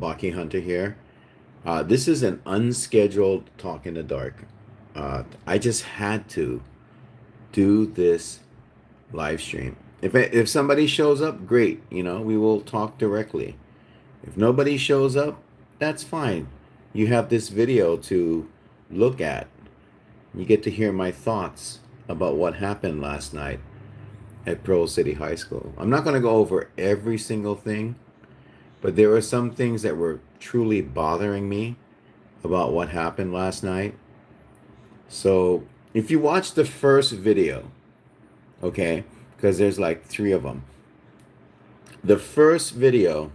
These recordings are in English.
Bounty Hunter here. This is an unscheduled talk in the dark. I just had to do this live stream. If somebody shows up, great. We will talk directly. If nobody shows up, that's fine. You have this video to look at. You get to hear my thoughts about what happened last night at Pearl City High School. I'm not going to go over every single thing, but there were some things that were truly bothering me about what happened last night. So if you watch the first video, okay, because there's like three of them. The first video,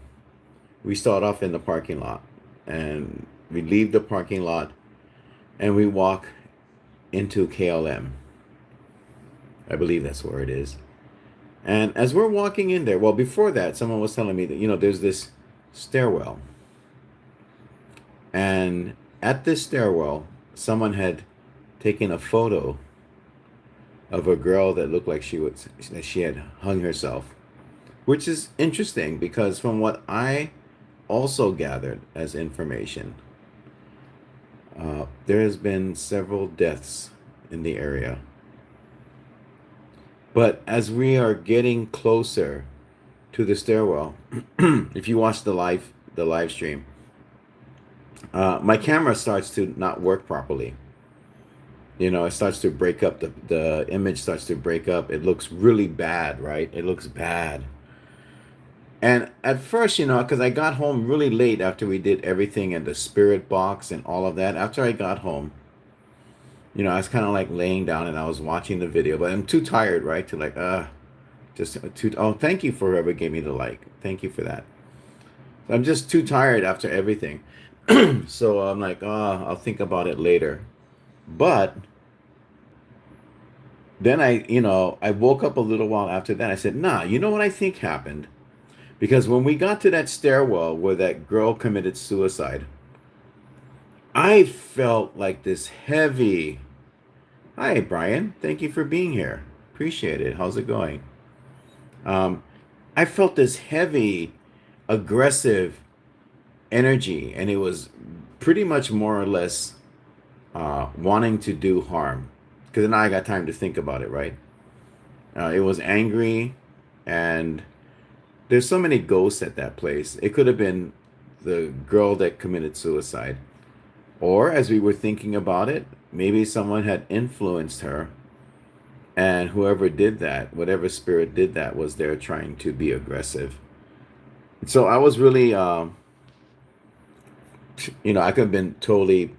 we start off in the parking lot and we leave the parking lot and we walk into KLM. I believe that's where it is. And as we're walking in there, well, before that, someone was telling me that, there's this stairwell. And at this stairwell, someone had taken a photo of a girl that looked like she had hung herself, which is interesting because from what I also gathered as information, there has been several deaths in the area. But as we are getting closer to the stairwell, if you watch the live stream, my camera starts to not work properly. It starts to break up. The image starts to break up. It looks really bad, right? It looks bad. And at first, because I got home really late after we did everything in the spirit box and all of that. After I got home, I was kind of like laying down and I was watching the video, but I'm too tired, right? To like, just too. Oh, thank you for whoever gave me the like. Thank you for that. I'm just too tired after everything. So I'm like, I'll think about it later. But then I woke up a little while after that. I said, nah, you know what I think happened? Because when we got to that stairwell where that girl committed suicide, I felt like this heavy. Hi, Brian. Thank you for being here. Appreciate it. How's it going? Um, I felt this heavy, aggressive energy, and it was pretty much more or less wanting to do harm. Because now I got time to think about it, right? It was angry, and there's so many ghosts at that place. It could have been the girl that committed suicide. Or as we were thinking about it, maybe someone had influenced her, and whoever did that, whatever spirit did that, was there trying to be aggressive. So I was really, I could have been totally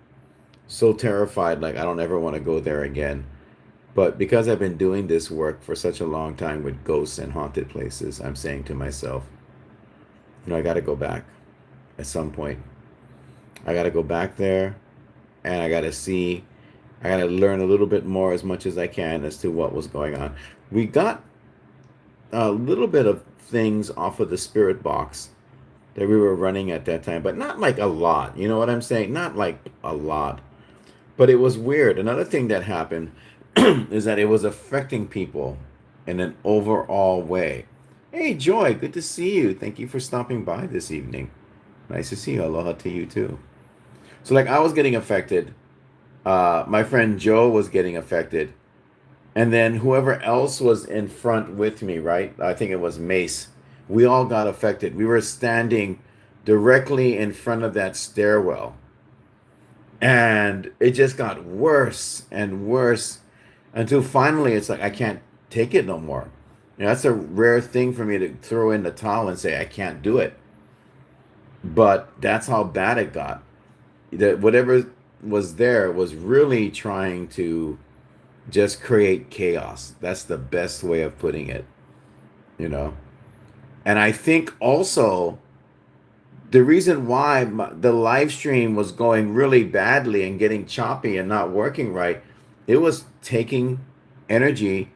so terrified, like I don't ever want to go there again. But because I've been doing this work for such a long time with ghosts and haunted places, I'm saying to myself, I got to go back at some point. I got to go back there and I got to learn a little bit more as much as I can as to what was going on. We got a little bit of things off of the spirit box that we were running at that time, but not like a lot. You know what I'm saying? Not like a lot. But it was weird. Another thing that happened is that it was affecting people in an overall way. Hey, Joy, good to see you. Thank you for stopping by this evening. Nice to see you. Aloha to you too. So, like, I was getting affected. My friend Joe was getting affected. And then whoever else was in front with me, right? I think it was Mace. We all got affected. We were standing directly in front of that stairwell. And it just got worse and worse until finally it's like, I can't take it no more. That's a rare thing for me to throw in the towel and say, I can't do it. But that's how bad it got. That whatever was there was really trying to just create chaos. That's the best way of putting it, you know. And I think also the reason why the live stream was going really badly and getting choppy and not working right, it was taking energy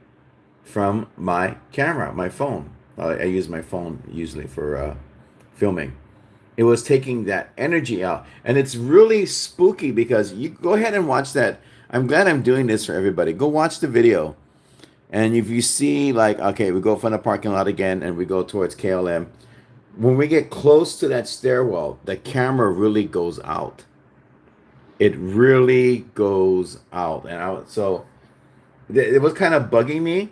from my camera, my phone. I use my phone usually for filming. It was taking that energy out. And it's really spooky because you go ahead and watch that. I'm glad I'm doing this for everybody. Go watch the video. And if you see, like, okay, we go from the parking lot again and we go towards KLM. when we get close to that stairwell, the camera really goes out. It really goes out, and so it was kind of bugging me.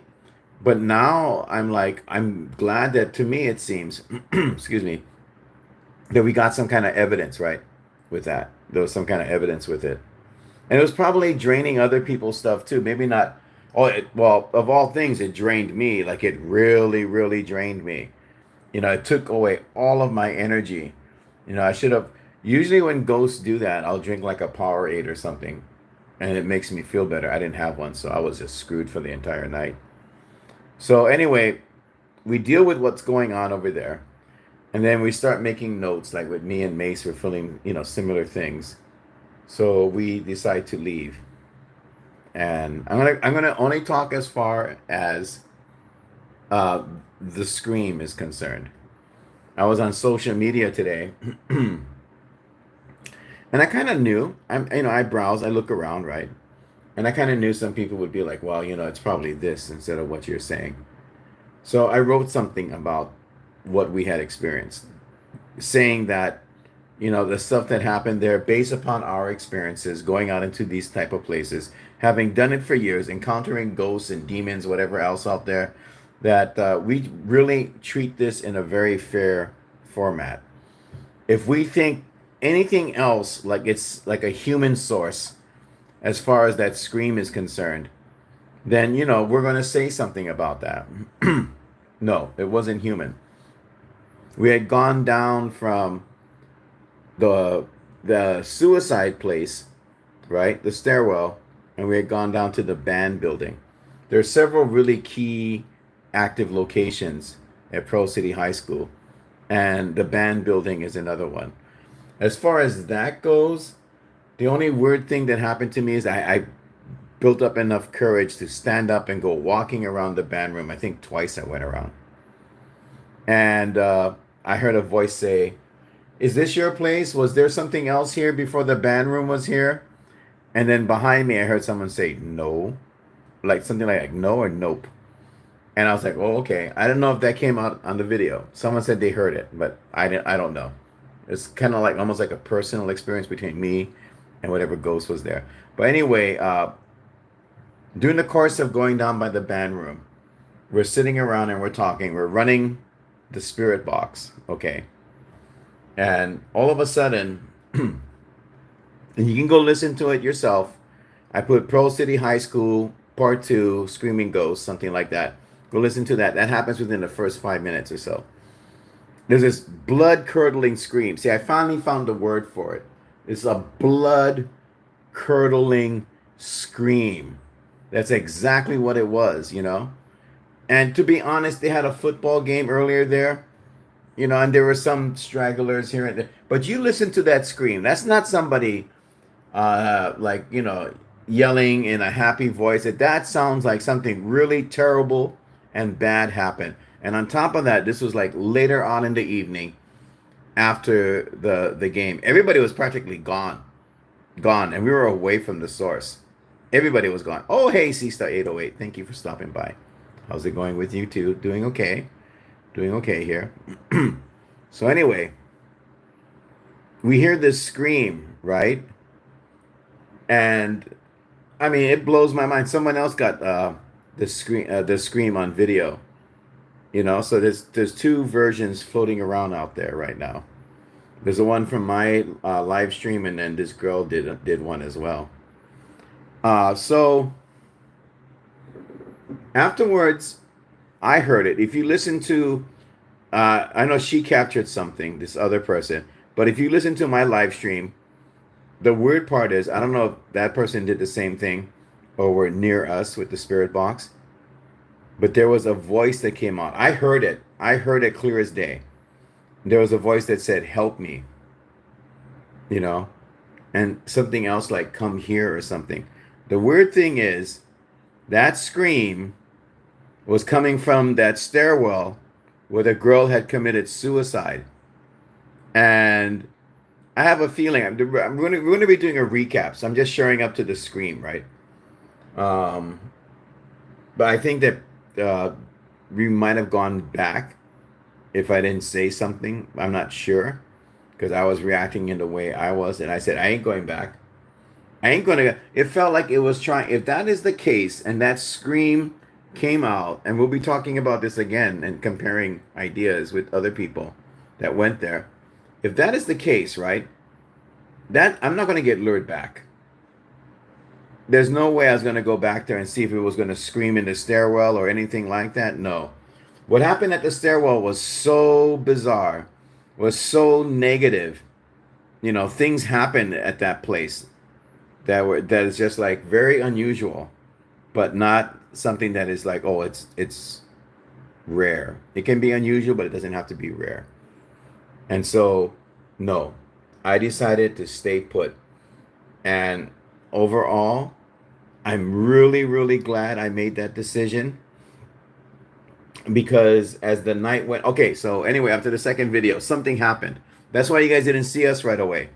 But now I'm like, I'm glad that to me it seems, excuse me, that we got some kind of evidence, right, with that. There was some kind of evidence with it. And it was probably draining other people's stuff too. Maybe not. Oh, well, of all things, it drained me. Like it really, really drained me. It took away all of my energy. I should have. Usually, when ghosts do that, I'll drink like a Powerade or something, and it makes me feel better. I didn't have one, so I was just screwed for the entire night. So anyway, we deal with what's going on over there, and then we start making notes. Like with me and Mace, we're feeling similar things. So we decide to leave, and I'm gonna only talk as far as uh, the scream is concerned. I was on social media today, and I kind of knew. I browse, I look around, right, and I kind of knew some people would be like, "Well, it's probably this instead of what you're saying." So I wrote something about what we had experienced, saying that the stuff that happened there based upon our experiences going out into these type of places, having done it for years, encountering ghosts and demons, whatever else out there, that we really treat this in a very fair format. If we think anything else, like it's like a human source as far as that scream is concerned, then we're going to say something about that. No, it wasn't human. We had gone down from the suicide place, right? The stairwell, and we had gone down to the band building. There are several really key active locations at Pro City High School, and the band building is another one. As far as that goes, the only weird thing that happened to me is I built up enough courage to stand up and go walking around the band room. I think twice I went around. And I heard a voice say, "Is this your place? Was there something else here before the band room was here?" And then behind me, I heard someone say, "No." Like something like no or nope. And I was like, "Oh, okay." I don't know if that came out on the video. Someone said they heard it, but I don't know. It's kind of like almost like a personal experience between me and whatever ghost was there. But anyway, during the course of going down by the band room, we're sitting around and we're talking. We're running the spirit box, okay? And all of a sudden, and you can go listen to it yourself. I put Pearl City High School Part 2, Screaming Ghosts, something like that. Go listen to that. That happens within the first 5 minutes or so. There's this blood curdling scream. See, I finally found the word for it. It's a blood curdling scream. That's exactly what it was. And to be honest, they had a football game earlier there, and there were some stragglers here and there. But you listen to that scream. That's not somebody like yelling in a happy voice. That sounds like something really terrible and bad happened. And on top of that, this was like later on in the evening after the game. Everybody was practically gone, and we were away from the source. Everybody was gone. Oh, hey, C-Star 808, thank you for stopping by. How's it going with you too? Doing okay here. So anyway, we hear this scream, right? And I mean, it blows my mind. Someone else got the scream on video. So there's two versions floating around out there right now. There's the one from my live stream, and then this girl did one as well. So afterwards, I heard it. If you listen to, I know she captured something, this other person, but if you listen to my live stream, the weird part is I don't know if that person did the same thing or were near us with the spirit box, but there was a voice that came out. I heard it. I heard it clear as day. There was a voice that said, "Help me," you know, and something else like "come here" or something. The weird thing is that scream was coming from that stairwell where the girl had committed suicide. And I have a feeling we're going to be doing a recap. So I'm just showing up to the scream, right? But I think that we might have gone back if I didn't say something. I'm not sure because I was reacting in the way I was, and I said I ain't going back. I ain't gonna. It felt like it was trying. If that is the case, and that scream came out, and we'll be talking about this again and comparing ideas with other people that went there. If that is the case, right? That I'm not gonna get lured back. There's no way I was gonna go back there and see if it was gonna scream in the stairwell or anything like that. No. What happened at the stairwell was so bizarre, was so negative. Things happened at that place that is just like very unusual, but not something that is like, oh, it's rare. It can be unusual, but it doesn't have to be rare. And so, no, I decided to stay put. And overall, I'm really, really glad I made that decision because as the night went, okay, so anyway, after the second video, something happened. That's why you guys didn't see us right away.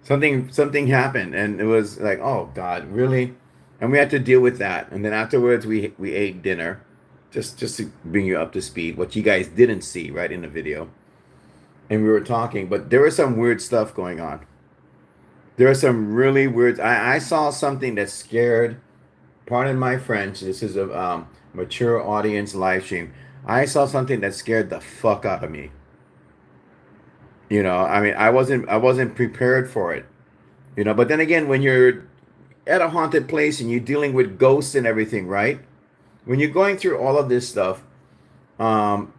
Something happened, and it was like, oh God, really? And we had to deal with that. And then afterwards, we ate dinner, just to bring you up to speed, what you guys didn't see right in the video. And we were talking, but there was some weird stuff going on. There are some really weird. I saw something that scared. Pardon my French. This is a mature audience live stream. I saw something that scared the fuck out of me. I mean, I wasn't prepared for it. But then again, when you're at a haunted place and you're dealing with ghosts and everything, right? When you're going through all of this stuff, um,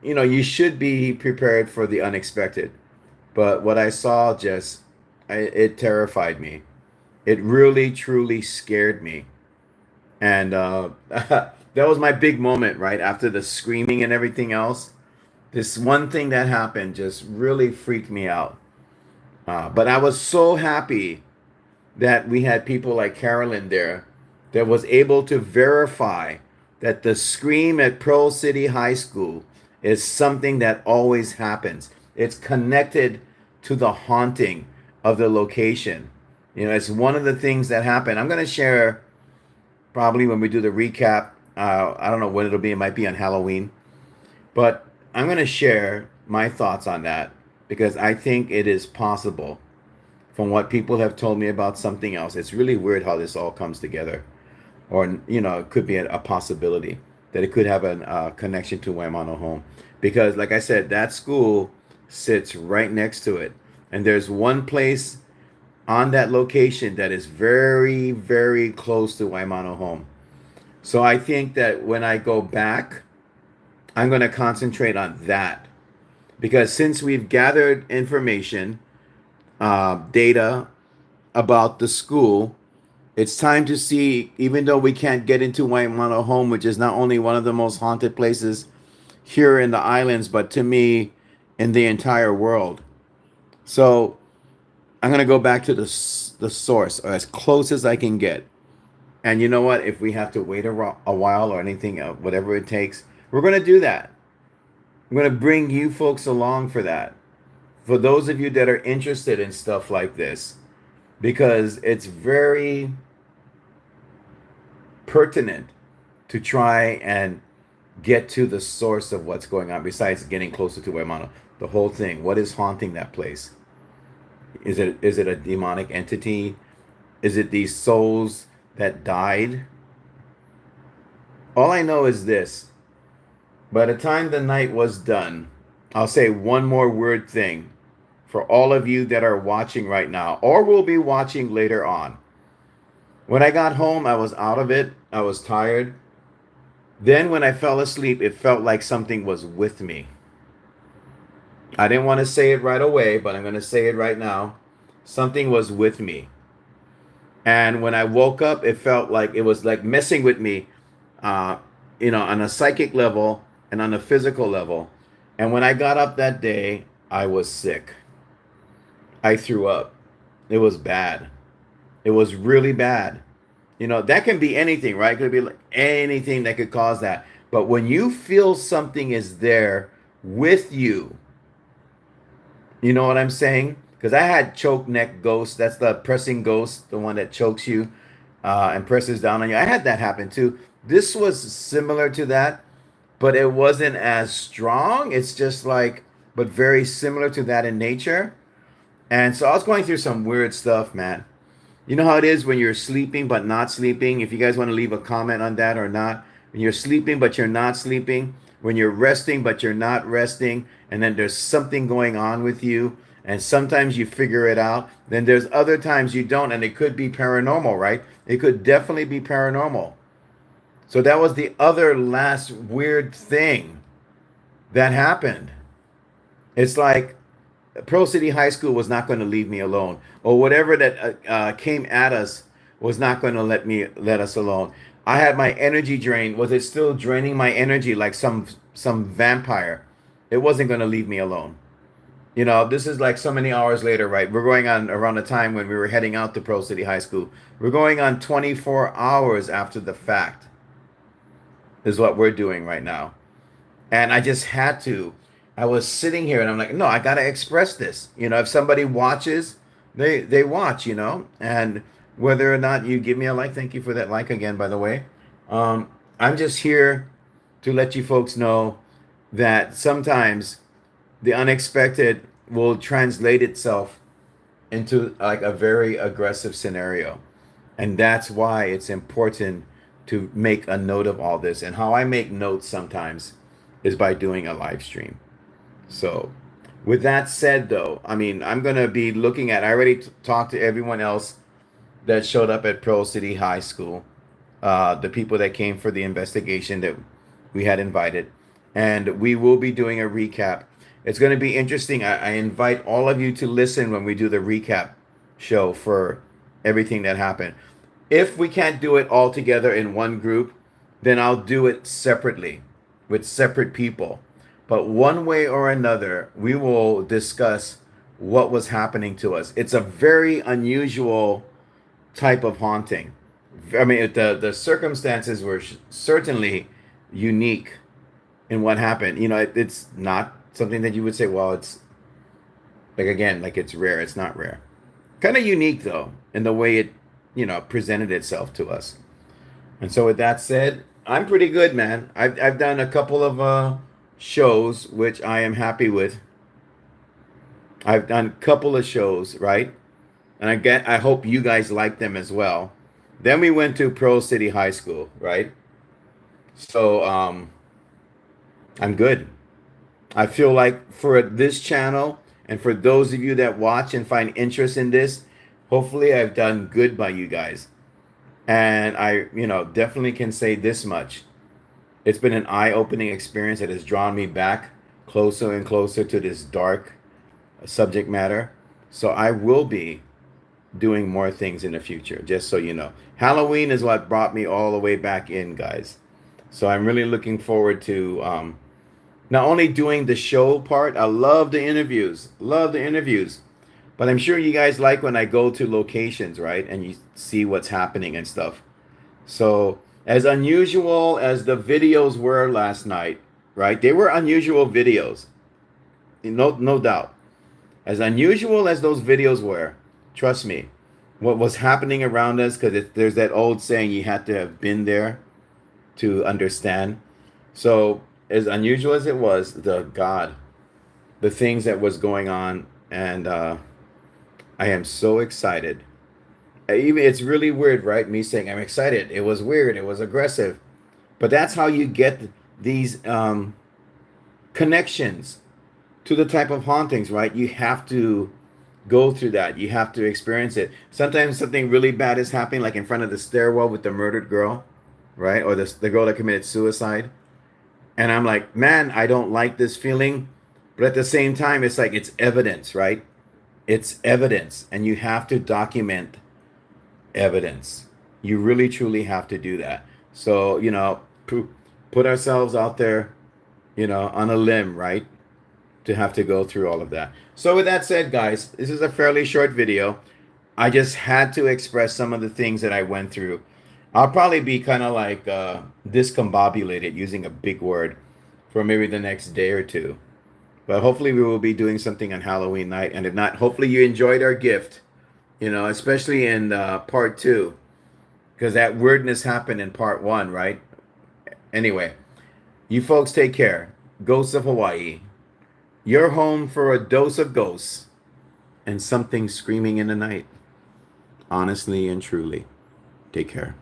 you should be prepared for the unexpected. But what I saw it terrified me. It really, truly scared me. And that was my big moment, right? After the screaming and everything else. This one thing that happened just really freaked me out. But I was so happy that we had people like Carolyn there that was able to verify that the scream at Pearl City High School is something that always happens. It's connected to the haunting of the location. It's one of the things that happen. I'm going to share probably when we do the recap. I don't know when it'll be. It might be on Halloween. But I'm going to share my thoughts on that because I think it is possible from what people have told me about something else. It's really weird how this all comes together. Or, it could be a possibility that it could have a connection to Waimano Home. Because, like I said, that school sits right next to it. And there's one place on that location that is very, very close to Waimano Home. So I think that when I go back, I'm going to concentrate on that. Because since we've gathered information, data about the school, it's time to see, even though we can't get into Waimano Home, which is not only one of the most haunted places here in the islands, but to me, in the entire world. So I'm going to go back to the source, or as close as I can get. And you know what? If we have to wait a while or anything, whatever it takes, we're going to do that. I'm going to bring you folks along for that. For those of you that are interested in stuff like this, because it's very pertinent to try and get to the source of what's going on besides getting closer to Waimano. The whole thing. What is haunting that place? Is it a demonic entity? Is it these souls that died? All I know is this. By the time the night was done, I'll say one more weird thing for all of you that are watching right now or will be watching later on. When I got home, I was out of it. I was tired. Then when I fell asleep, it felt like something was with me. I didn't want to say it right away, but I'm going to say it right now. Something was with me. And when I woke up, it felt like it was like messing with me, on a psychic level and on a physical level. And when I got up that day, I was sick. I threw up. It was bad. It was really bad. That can be anything, right? It could be like anything that could cause that. But when you feel something is there with you, you know what I'm saying? Because I had choke neck ghost. That's the pressing ghost, the one that chokes you and presses down on you. I had that happen too. This was similar to that, but it wasn't as strong. It's just like, but very similar to that in nature. And so I was going through some weird stuff, man. You know how it is when you're sleeping but not sleeping? If you guys want to leave a comment on that or not. When you're sleeping but you're not sleeping, when you're resting but you're not resting, and then there's something going on with you, and sometimes you figure it out, then there's other times you don't, and it could be paranormal, right? It could definitely be paranormal. So that was the other last weird thing that happened. It's like Pearl City High School was not going to leave me alone, or whatever that came at us was not going to let us alone. I had my energy drained. Was it still draining my energy like some vampire? It wasn't going to leave me alone. You know, this is like so many hours later, right? We're going on around the time when we were heading out to Pearl City High School. We're going on 24 hours after the fact, is what we're doing right now. And I just had to. I was sitting here and I'm like, no, I gotta express this. You know, if somebody watches, they watch. You know, and whether or not you give me a like, thank you for that like again, by the way. I'm just here to let you folks know that sometimes the unexpected will translate itself into like a very aggressive scenario. And that's why it's important to make a note of all this. And how I make notes sometimes is by doing a live stream. So, with that said, though, I mean, I'm going to be looking at, I already talked to everyone else that showed up at Pearl City High School, the people that came for the investigation that we had invited. And we will be doing a recap. It's going to be interesting. I invite all of you to listen when we do the recap show for everything that happened. If we can't do it all together in one group, then I'll do it separately with separate people. But one way or another, we will discuss what was happening to us. It's a very unusual type of haunting. I mean, the circumstances were certainly unique in what happened. You know, it's not something that you would say, well, it's like, again, like it's rare. It's not rare. Kind of unique, though, in the way it, presented itself to us. And so, with that said, I'm pretty good, man. I've done a couple of shows, which I am happy with. I've done a couple of shows, right? And I hope you guys like them as well. Then we went to Pearl City High School, right? So I'm good. I feel like for this channel and for those of you that watch and find interest in this, hopefully I've done good by you guys. And I, definitely can say this much. It's been an eye-opening experience that has drawn me back closer and closer to this dark subject matter. So I will be doing more things in the future, just so you know. Halloween is what brought me all the way back in, guys. So I'm really looking forward to not only doing the show part. I love the interviews, but I'm sure you guys like when I go to locations, right? And you see what's happening and stuff. So as unusual as the videos were last night, right? They were unusual videos. No doubt. As unusual as those videos were, trust me, what was happening around us, because there's that old saying, you had to have been there to understand. So as unusual as it was, the things that was going on, and I am so excited. Even it's really weird, right? Me saying I'm excited. It was weird. It was aggressive, but that's how you get these connections to the type of hauntings, right? You have to go through that. You have to experience it. Sometimes something really bad is happening, like in front of the stairwell with the murdered girl, right? Or the girl that committed suicide. And I'm like, man, I don't like this feeling. But at the same time, it's like it's evidence, right? It's evidence. And you have to document evidence. You really, truly have to do that. So, put ourselves out there, on a limb, right? To have to go through all of that. So with that said, guys, this is a fairly short video. I just had to express some of the things that I went through. I'll probably be kind of like discombobulated, using a big word, for maybe the next day or two. But hopefully we will be doing something on Halloween night. And if not, hopefully you enjoyed our gift, especially in part 2. Because that weirdness happened in part 1, right? Anyway, You folks take care. Ghosts of Hawaii. You're home for a dose of ghosts and something screaming in the night. Honestly and truly. Take care.